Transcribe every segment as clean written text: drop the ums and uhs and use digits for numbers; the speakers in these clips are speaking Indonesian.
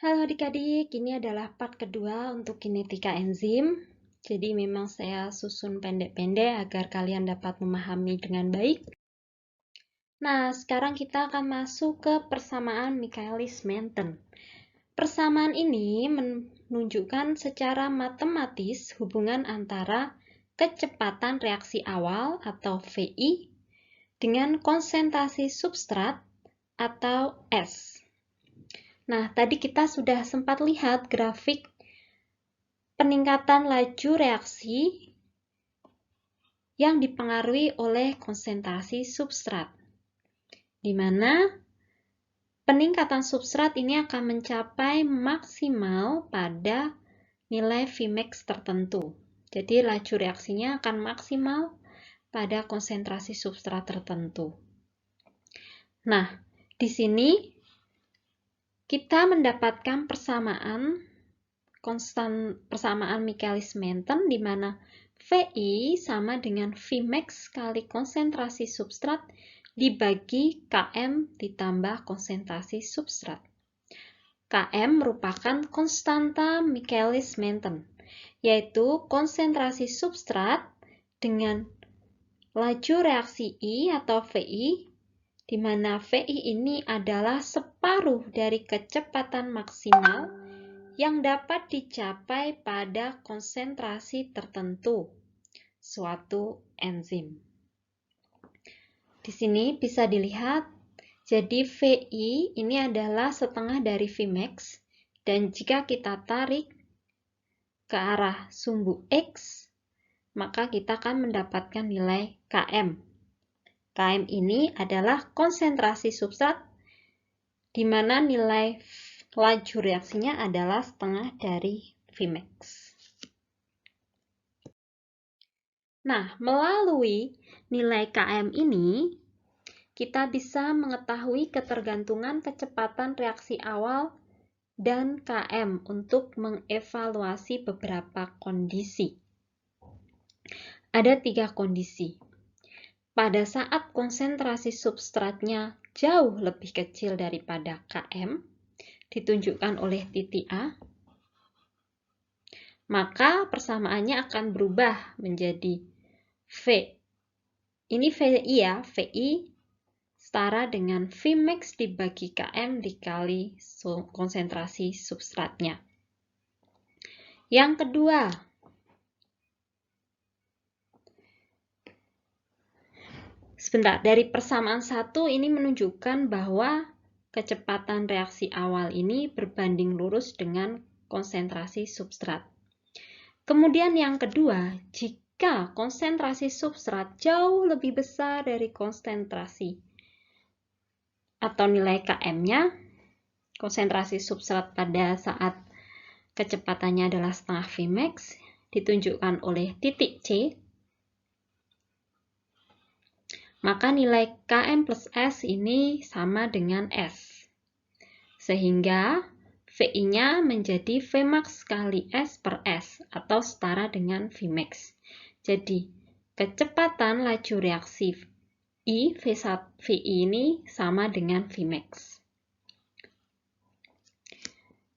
Halo adik-adik, ini adalah part kedua untuk kinetika enzim. Jadi memang saya susun pendek-pendek agar kalian dapat memahami dengan baik. Nah, sekarang kita akan masuk ke persamaan Michaelis-Menten. Persamaan ini menunjukkan secara matematis hubungan antara kecepatan reaksi awal atau VI dengan konsentrasi substrat atau S. Nah, tadi kita sudah sempat lihat grafik peningkatan laju reaksi yang dipengaruhi oleh konsentrasi substrat, di mana peningkatan substrat ini akan mencapai maksimal pada nilai Vmax tertentu. Jadi laju reaksinya akan maksimal pada konsentrasi substrat tertentu. Nah, di sini kita mendapatkan persamaan Michaelis-Menten di mana VI sama dengan Vmax kali konsentrasi substrat dibagi Km ditambah konsentrasi substrat. Km merupakan konstanta Michaelis-Menten, yaitu konsentrasi substrat dengan laju reaksi I atau VI, di mana VI ini adalah separuh dari kecepatan maksimal yang dapat dicapai pada konsentrasi tertentu suatu enzim. Di sini bisa dilihat, jadi VI ini adalah setengah dari Vmax, dan jika kita tarik ke arah sumbu X, maka kita akan mendapatkan nilai Km. Km ini adalah konsentrasi substrat, di mana nilai laju reaksinya adalah setengah dari Vmax. Nah, melalui nilai Km ini, kita bisa mengetahui ketergantungan kecepatan reaksi awal dan Km untuk mengevaluasi beberapa kondisi. Ada 3 kondisi. Pada saat konsentrasi substratnya jauh lebih kecil daripada Km, ditunjukkan oleh titik A, maka persamaannya akan berubah menjadi V. Ini VI ya, VI setara dengan Vmax dibagi Km dikali konsentrasi substratnya. Yang kedua, dari persamaan 1 ini menunjukkan bahwa kecepatan reaksi awal ini berbanding lurus dengan konsentrasi substrat. Kemudian yang kedua, jika konsentrasi substrat jauh lebih besar dari konsentrasi atau nilai Km-nya, konsentrasi substrat pada saat kecepatannya adalah setengah Vmax, ditunjukkan oleh titik C, maka nilai Km plus S ini sama dengan S. Sehingga VI-nya menjadi Vmax kali S per S, atau setara dengan Vmax. Jadi, kecepatan laju reaksi VI ini sama dengan Vmax.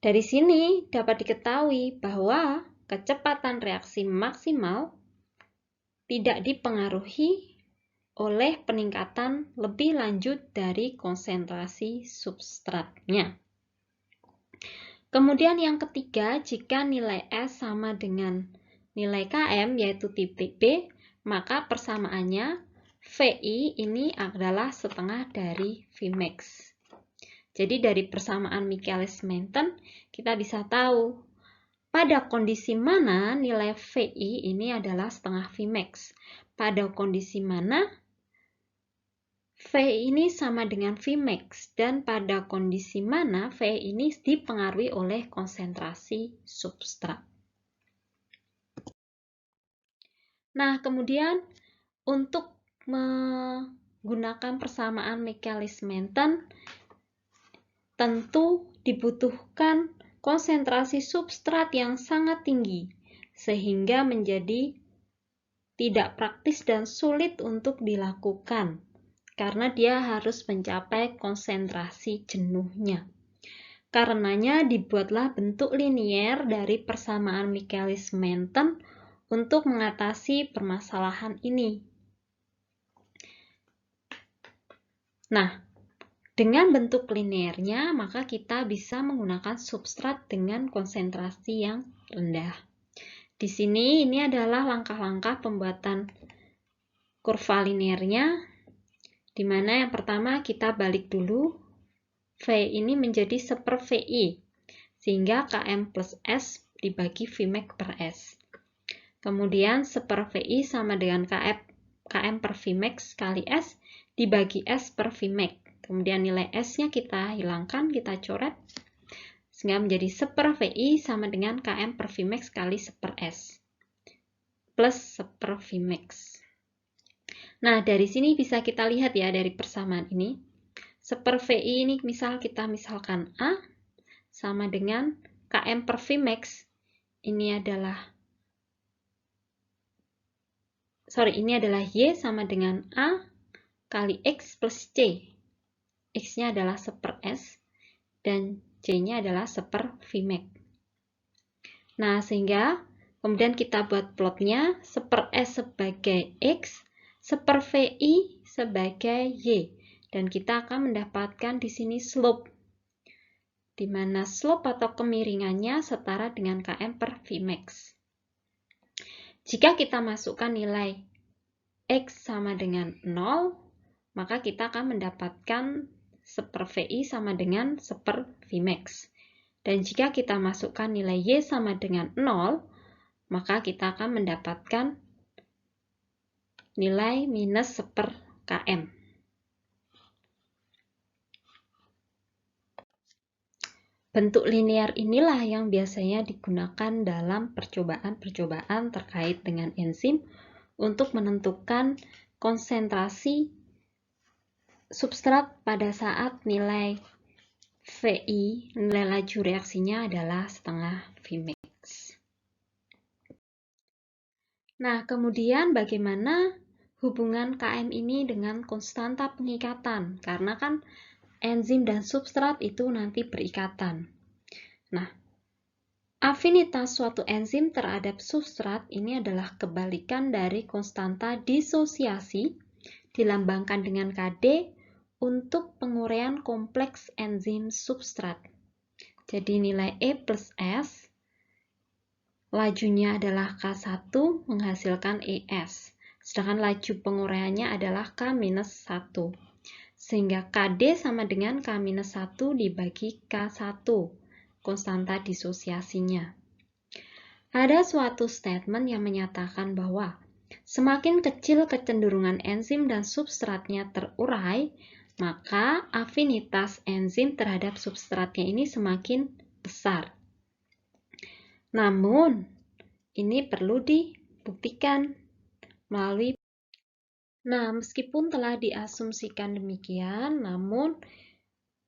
Dari sini dapat diketahui bahwa kecepatan reaksi maksimal tidak dipengaruhi oleh peningkatan lebih lanjut dari konsentrasi substratnya. Kemudian yang ketiga, jika nilai S sama dengan nilai Km, yaitu titik B, maka persamaannya VI ini adalah setengah dari Vmax. Jadi dari persamaan Michaelis-Menten, kita bisa tahu pada kondisi mana nilai VI ini adalah setengah Vmax. Pada kondisi mana V ini sama dengan Vmax, dan pada kondisi mana V ini dipengaruhi oleh konsentrasi substrat. Nah, kemudian untuk menggunakan persamaan Michaelis-Menten, tentu dibutuhkan konsentrasi substrat yang sangat tinggi, sehingga menjadi tidak praktis dan sulit untuk dilakukan, karena dia harus mencapai konsentrasi jenuhnya. Karenanya dibuatlah bentuk linier dari persamaan Michaelis-Menten untuk mengatasi permasalahan ini. Nah, dengan bentuk linearnya, maka kita bisa menggunakan substrat dengan konsentrasi yang rendah. Di sini ini adalah langkah-langkah pembuatan kurva linearnya, di mana yang pertama kita balik dulu, V ini menjadi 1/, VI, sehingga Km plus S dibagi Vmax per S. Kemudian 1/, VI sama dengan Km per Vmax kali S dibagi S per Vmax. Kemudian nilai S-nya kita hilangkan, kita coret, sehingga menjadi 1/, VI sama dengan Km per Vmax kali 1/, S plus 1/, Vmax. Nah, dari sini bisa kita lihat ya, dari persamaan ini, 1/, VI ini misalkan A sama dengan Km per Vmax, ini adalah Y sama dengan A kali X plus C. X-nya adalah 1/, S dan C-nya adalah 1/, Vmax. Nah, sehingga kemudian kita buat plotnya, 1/, S sebagai X, 1/, VI sebagai Y. Dan kita akan mendapatkan di sini slope, di mana slope atau kemiringannya setara dengan Km per Vmax. Jika kita masukkan nilai X sama dengan 0, maka kita akan mendapatkan 1/, VI sama dengan 1/, Vmax. Dan jika kita masukkan nilai Y sama dengan 0, maka kita akan mendapatkan nilai minus 1/, Km. Bentuk linear inilah yang biasanya digunakan dalam percobaan-percobaan terkait dengan enzim untuk menentukan konsentrasi substrat pada saat nilai VI, nilai laju reaksinya adalah setengah Vmax. Nah, kemudian bagaimana hubungan Km ini dengan konstanta pengikatan? Karena kan enzim dan substrat itu nanti berikatan. Nah, afinitas suatu enzim terhadap substrat ini adalah kebalikan dari konstanta disosiasi, dilambangkan dengan Kd, untuk penguraian kompleks enzim substrat. Jadi nilai E plus S, lajunya adalah K1 menghasilkan ES. Sedangkan laju penguraiannya adalah K-1. Sehingga Kd sama dengan K-1 dibagi K1, konstanta disosiasinya. Ada suatu statement yang menyatakan bahwa semakin kecil kecenderungan enzim dan substratnya terurai, maka afinitas enzim terhadap substratnya ini semakin besar. Namun, ini perlu dibuktikan melalui. Nah, meskipun telah diasumsikan demikian, namun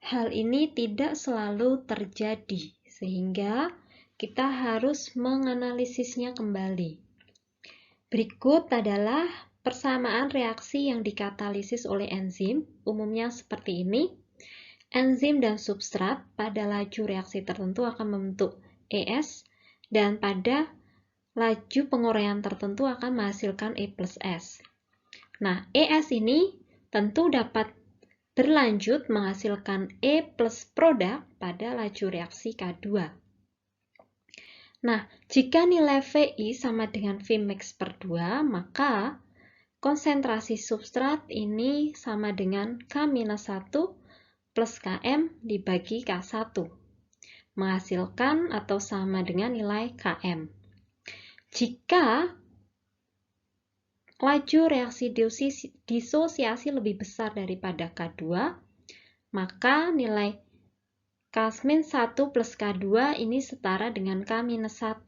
hal ini tidak selalu terjadi, sehingga kita harus menganalisisnya kembali. Berikut adalah persamaan reaksi yang dikatalisis oleh enzim, umumnya seperti ini. Enzim dan substrat pada laju reaksi tertentu akan membentuk ES, dan pada laju penguraian tertentu akan menghasilkan E plus S. Nah, ES ini tentu dapat berlanjut menghasilkan E plus produk pada laju reaksi K2. Nah, jika nilai VI sama dengan Vmax per 2, maka konsentrasi substrat ini sama dengan K-1 plus Km dibagi K1, menghasilkan atau sama dengan nilai Km. Jika laju reaksi disosiasi lebih besar daripada K2, maka nilai K-1 plus K2 ini setara dengan K-1,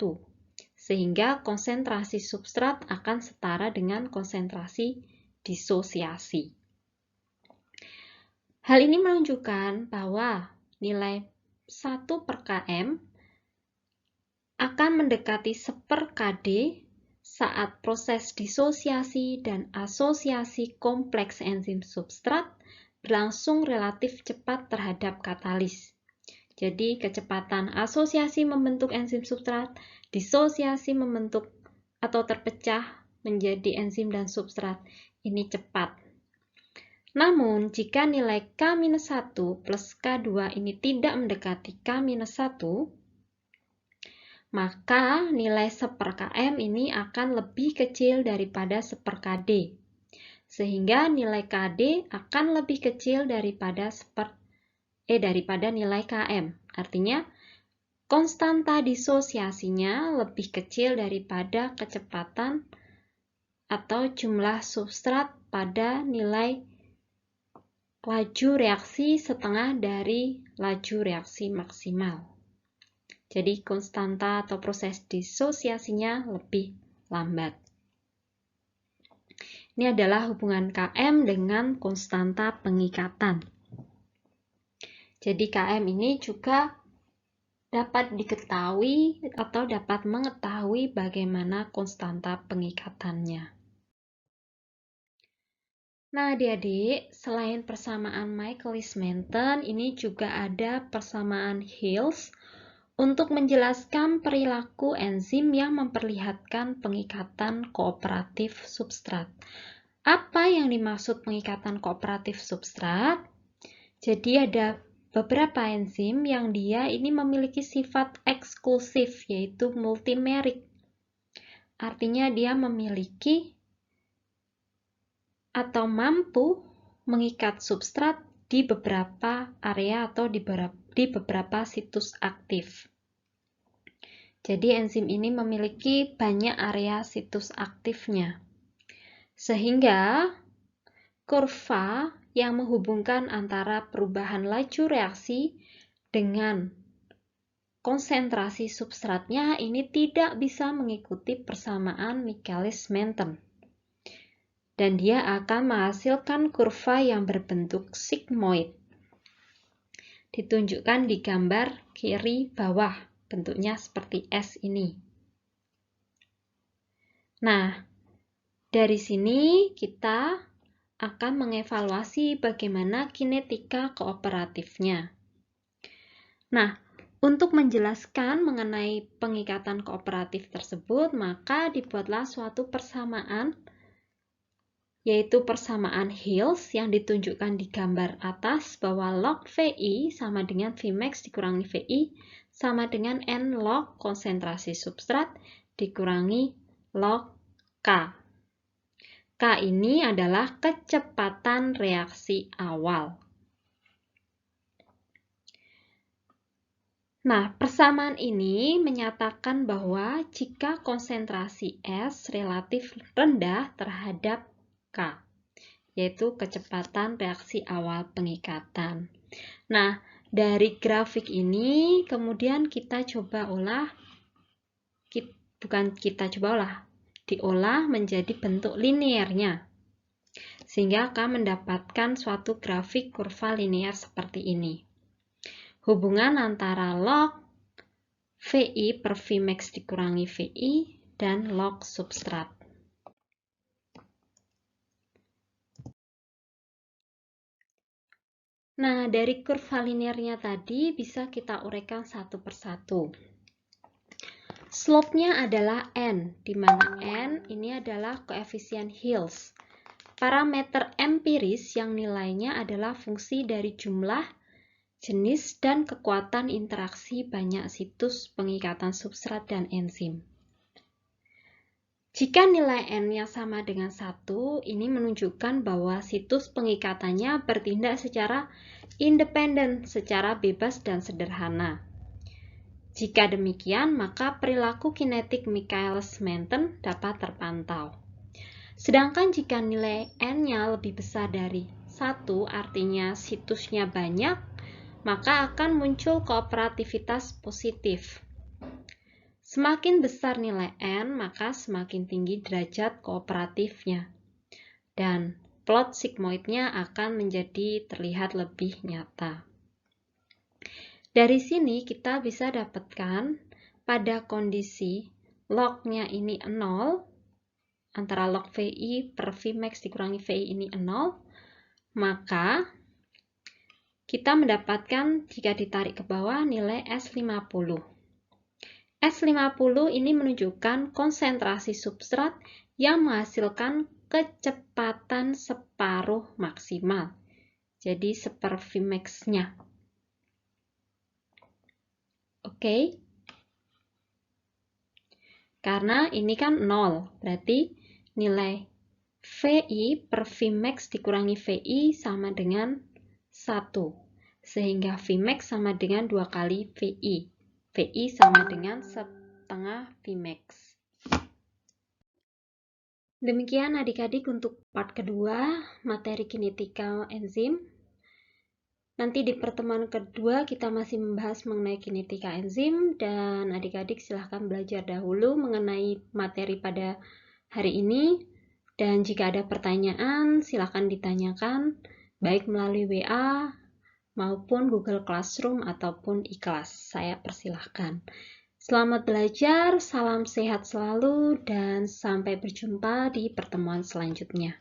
sehingga konsentrasi substrat akan setara dengan konsentrasi disosiasi. Hal ini menunjukkan bahwa nilai 1 per Km akan mendekati 1 per Kd saat proses disosiasi dan asosiasi kompleks enzim substrat berlangsung relatif cepat terhadap katalis. Jadi kecepatan asosiasi membentuk enzim substrat, disosiasi membentuk atau terpecah menjadi enzim dan substrat. Ini cepat. Namun, jika nilai K-1 plus K2 ini tidak mendekati K-1, maka nilai 1/km ini akan lebih kecil daripada 1/kd. Sehingga nilai Kd akan lebih kecil daripada nilai Km. Artinya, konstanta disosiasinya lebih kecil daripada kecepatan atau jumlah substrat pada nilai laju reaksi setengah dari laju reaksi maksimal. Jadi konstanta atau proses disosiasinya lebih lambat. Ini adalah hubungan Km dengan konstanta pengikatan. Jadi Km ini juga dapat diketahui atau dapat mengetahui bagaimana konstanta pengikatannya. Nah, adik-adik, selain persamaan Michaelis-Menten, ini juga ada persamaan Hills untuk menjelaskan perilaku enzim yang memperlihatkan pengikatan kooperatif substrat. Apa yang dimaksud pengikatan kooperatif substrat? Jadi ada beberapa enzim yang dia ini memiliki sifat eksklusif, yaitu multimerik. Artinya dia memiliki atau mampu mengikat substrat di beberapa area atau di beberapa situs aktif. Jadi enzim ini memiliki banyak area situs aktifnya. Sehingga kurva yang menghubungkan antara perubahan laju reaksi dengan konsentrasi substratnya ini tidak bisa mengikuti persamaan Michaelis-Menten. Dan dia akan menghasilkan kurva yang berbentuk sigmoid. Ditunjukkan di gambar kiri bawah, bentuknya seperti S ini. Nah, dari sini kita akan mengevaluasi bagaimana kinetika kooperatifnya. Nah, untuk menjelaskan mengenai pengikatan kooperatif tersebut, maka dibuatlah suatu persamaan, yaitu persamaan Hills yang ditunjukkan di gambar atas bahwa log VI sama dengan Vmax dikurangi VI sama dengan N log konsentrasi substrat dikurangi log K. K ini adalah kecepatan reaksi awal. Nah, persamaan ini menyatakan bahwa jika konsentrasi S relatif rendah terhadap K, yaitu kecepatan reaksi awal pengikatan. Nah, dari grafik ini kemudian diolah menjadi bentuk linearnya, sehingga akan mendapatkan suatu grafik kurva linear seperti ini. Hubungan antara log VI per Vmax dikurangi VI dan log substrat. Nah, dari kurva linearnya tadi bisa kita uraikan satu persatu. Slope-nya adalah N, di mana N ini adalah koefisien Hills. Parameter empiris yang nilainya adalah fungsi dari jumlah, jenis, dan kekuatan interaksi banyak situs pengikatan substrat dan enzim. Jika nilai N-nya sama dengan 1, ini menunjukkan bahwa situs pengikatannya bertindak secara independen, secara bebas dan sederhana. Jika demikian, maka perilaku kinetik Michaelis-Menten dapat terpantau. Sedangkan jika nilai N-nya lebih besar dari 1, artinya situsnya banyak, maka akan muncul kooperativitas positif. Semakin besar nilai N, maka semakin tinggi derajat kooperatifnya. Dan plot sigmoidnya akan menjadi terlihat lebih nyata. Dari sini kita bisa dapatkan pada kondisi log-nya ini 0, antara log VI per Vmax dikurangi VI ini 0, maka kita mendapatkan jika ditarik ke bawah nilai S50. S50 ini menunjukkan konsentrasi substrat yang menghasilkan kecepatan separuh maksimal. Jadi seperVmax-nya. Oke. Karena ini kan 0, berarti nilai VI per Vmax dikurangi VI sama dengan 1. Sehingga Vmax sama dengan 2 kali VI. VI sama dengan setengah Vmax. Demikian adik-adik untuk part kedua materi kinetika enzim. Nanti di pertemuan kedua kita masih membahas mengenai kinetika enzim dan adik-adik silahkan belajar dahulu mengenai materi pada hari ini. Dan jika ada pertanyaan silahkan ditanyakan baik melalui WA maupun Google Classroom ataupun iKelas. Saya persilahkan. Selamat belajar, salam sehat selalu, dan sampai berjumpa di pertemuan selanjutnya.